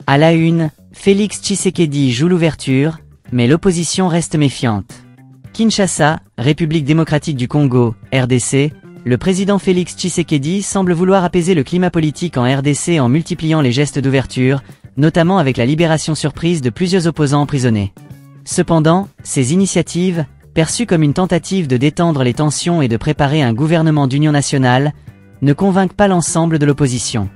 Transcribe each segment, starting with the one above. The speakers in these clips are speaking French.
À la une, Félix Tshisekedi joue l'ouverture, mais l'opposition reste méfiante. Kinshasa, République démocratique du Congo, RDC, le président Félix Tshisekedi semble vouloir apaiser le climat politique en RDC en multipliant les gestes d'ouverture, notamment avec la libération surprise de plusieurs opposants emprisonnés. Cependant, ces initiatives, perçues comme une tentative de détendre les tensions et de préparer un gouvernement d'union nationale, ne convainquent pas l'ensemble de l'opposition.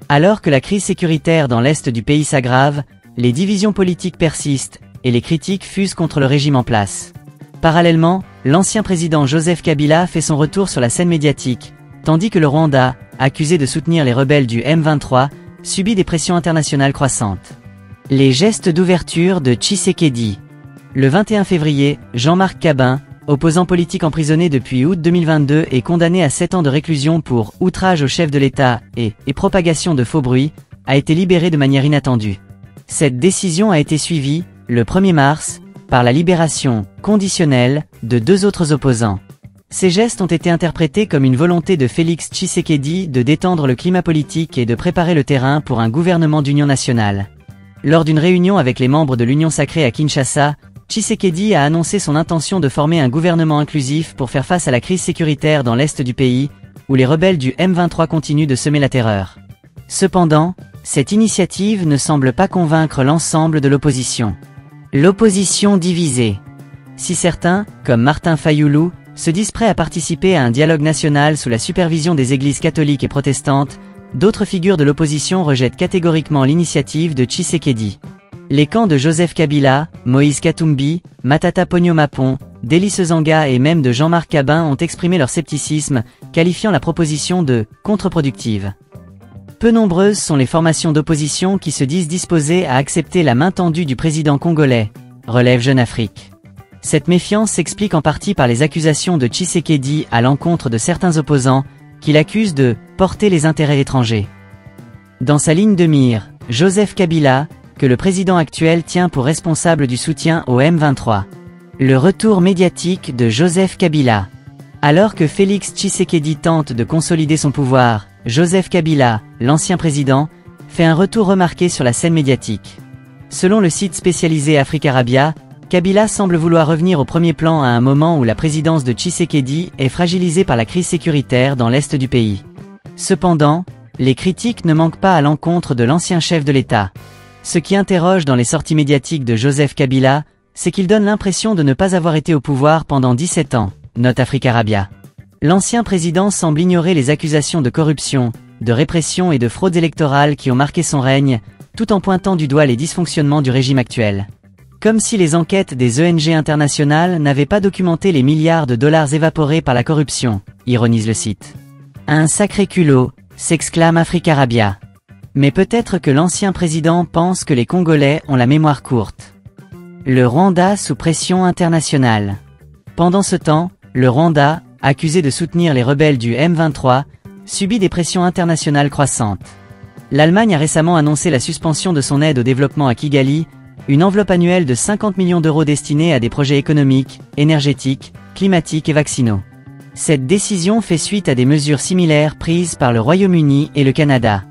Alors que la crise sécuritaire dans l'est du pays s'aggrave, les divisions politiques persistent, et les critiques fusent contre le régime en place. Parallèlement, l'ancien président Joseph Kabila fait son retour sur la scène médiatique, tandis que le Rwanda, accusé de soutenir les rebelles du M23, subit des pressions internationales croissantes. Les gestes d'ouverture de Tshisekedi. Le 21 février, Jean-Marc Kabin, opposant politique emprisonné depuis août 2022 et condamné à 7 ans de réclusion pour outrage au chef de l'État et propagation de faux bruits, a été libéré de manière inattendue. Cette décision a été suivie, le 1er mars, par la libération conditionnelle de 2 autres opposants. Ces gestes ont été interprétés comme une volonté de Félix Tshisekedi de détendre le climat politique et de préparer le terrain pour un gouvernement d'union nationale. Lors d'une réunion avec les membres de l'Union sacrée à Kinshasa, Tshisekedi a annoncé son intention de former un gouvernement inclusif pour faire face à la crise sécuritaire dans l'est du pays, où les rebelles du M23 continuent de semer la terreur. Cependant, cette initiative ne semble pas convaincre l'ensemble de l'opposition. L'opposition divisée. Si certains, comme Martin Fayulu, se disent prêts à participer à un dialogue national sous la supervision des églises catholiques et protestantes, d'autres figures de l'opposition rejettent catégoriquement l'initiative de Tshisekedi. Les camps de Joseph Kabila, Moïse Katumbi, Matata Ponyo Mapon, Délice Zanga et même de Jean-Marc Kabin ont exprimé leur scepticisme, qualifiant la proposition de « contre-productive ». Peu nombreuses sont les formations d'opposition qui se disent disposées à accepter la main tendue du président congolais, relève Jeune Afrique. Cette méfiance s'explique en partie par les accusations de Tshisekedi à l'encontre de certains opposants, qui l'accusent de « porter les intérêts étrangers ». Dans sa ligne de mire, Joseph Kabila, que le président actuel tient pour responsable du soutien au M23. Le retour médiatique de Joseph Kabila. Alors que Félix Tshisekedi tente de consolider son pouvoir, Joseph Kabila, l'ancien président, fait un retour remarqué sur la scène médiatique. Selon le site spécialisé Africarabia, Kabila semble vouloir revenir au premier plan à un moment où la présidence de Tshisekedi est fragilisée par la crise sécuritaire dans l'est du pays. Cependant, les critiques ne manquent pas à l'encontre de l'ancien chef de l'État. Ce qui interroge dans les sorties médiatiques de Joseph Kabila, c'est qu'il donne l'impression de ne pas avoir été au pouvoir pendant 17 ans, note Africarabia. L'ancien président semble ignorer les accusations de corruption, de répression et de fraude électorale qui ont marqué son règne, tout en pointant du doigt les dysfonctionnements du régime actuel. Comme si les enquêtes des ONG internationales n'avaient pas documenté les milliards de dollars évaporés par la corruption, ironise le site. Un sacré culot, s'exclame Africarabia. Mais peut-être que l'ancien président pense que les Congolais ont la mémoire courte. Le Rwanda sous pression internationale. Pendant ce temps, le Rwanda, accusé de soutenir les rebelles du M23, subit des pressions internationales croissantes. L'Allemagne a récemment annoncé la suspension de son aide au développement à Kigali, une enveloppe annuelle de 50 millions d'euros destinée à des projets économiques, énergétiques, climatiques et vaccinaux. Cette décision fait suite à des mesures similaires prises par le Royaume-Uni et le Canada.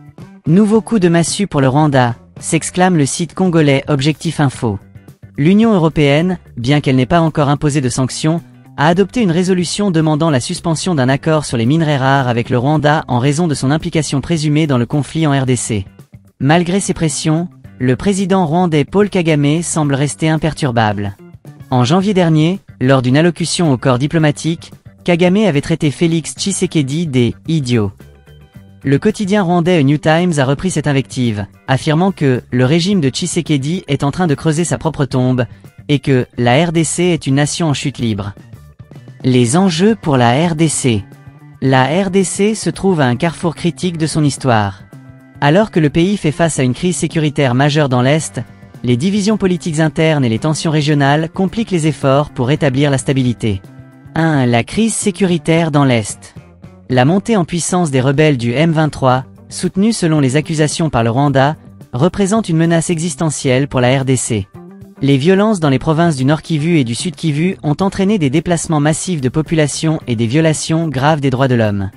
Nouveau coup de massue pour le Rwanda, s'exclame le site congolais Objectif Info. L'Union européenne, bien qu'elle n'ait pas encore imposé de sanctions, a adopté une résolution demandant la suspension d'un accord sur les minerais rares avec le Rwanda en raison de son implication présumée dans le conflit en RDC. Malgré ces pressions, le président rwandais Paul Kagame semble rester imperturbable. En janvier dernier, lors d'une allocution au corps diplomatique, Kagame avait traité Félix Tshisekedi des « idiots ». Le quotidien rwandais A New Times a repris cette invective, affirmant que le régime de Tshisekedi est en train de creuser sa propre tombe, et que la RDC est une nation en chute libre. Les enjeux pour la RDC. La RDC se trouve à un carrefour critique de son histoire. Alors que le pays fait face à une crise sécuritaire majeure dans l'Est, les divisions politiques internes et les tensions régionales compliquent les efforts pour rétablir la stabilité. 1. La crise sécuritaire dans l'Est. La montée en puissance des rebelles du M23, soutenue selon les accusations par le Rwanda, représente une menace existentielle pour la RDC. Les violences dans les provinces du Nord Kivu et du Sud Kivu ont entraîné des déplacements massifs de population et des violations graves des droits de l'homme.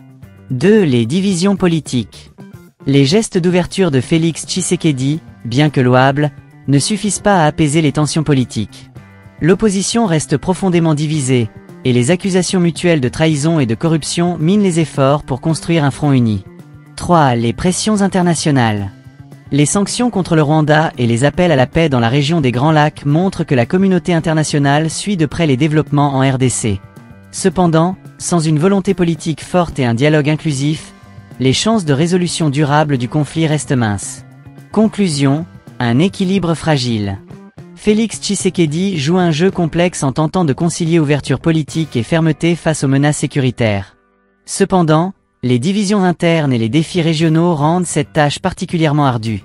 2. Les divisions politiques. Les gestes d'ouverture de Félix Tshisekedi, bien que louables, ne suffisent pas à apaiser les tensions politiques. L'opposition reste profondément divisée, et les accusations mutuelles de trahison et de corruption minent les efforts pour construire un front uni. 3. Les pressions internationales. Les sanctions contre le Rwanda et les appels à la paix dans la région des Grands Lacs montrent que la communauté internationale suit de près les développements en RDC. Cependant, sans une volonté politique forte et un dialogue inclusif, les chances de résolution durable du conflit restent minces. Conclusion, un équilibre fragile. Félix Tshisekedi joue un jeu complexe en tentant de concilier ouverture politique et fermeté face aux menaces sécuritaires. Cependant, les divisions internes et les défis régionaux rendent cette tâche particulièrement ardue.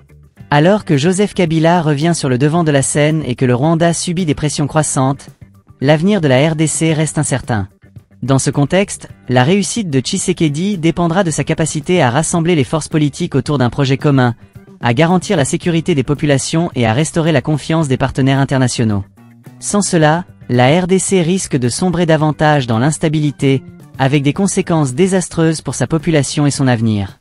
Alors que Joseph Kabila revient sur le devant de la scène et que le Rwanda subit des pressions croissantes, l'avenir de la RDC reste incertain. Dans ce contexte, la réussite de Tshisekedi dépendra de sa capacité à rassembler les forces politiques autour d'un projet commun, à garantir la sécurité des populations et à restaurer la confiance des partenaires internationaux. Sans cela, la RDC risque de sombrer davantage dans l'instabilité, avec des conséquences désastreuses pour sa population et son avenir.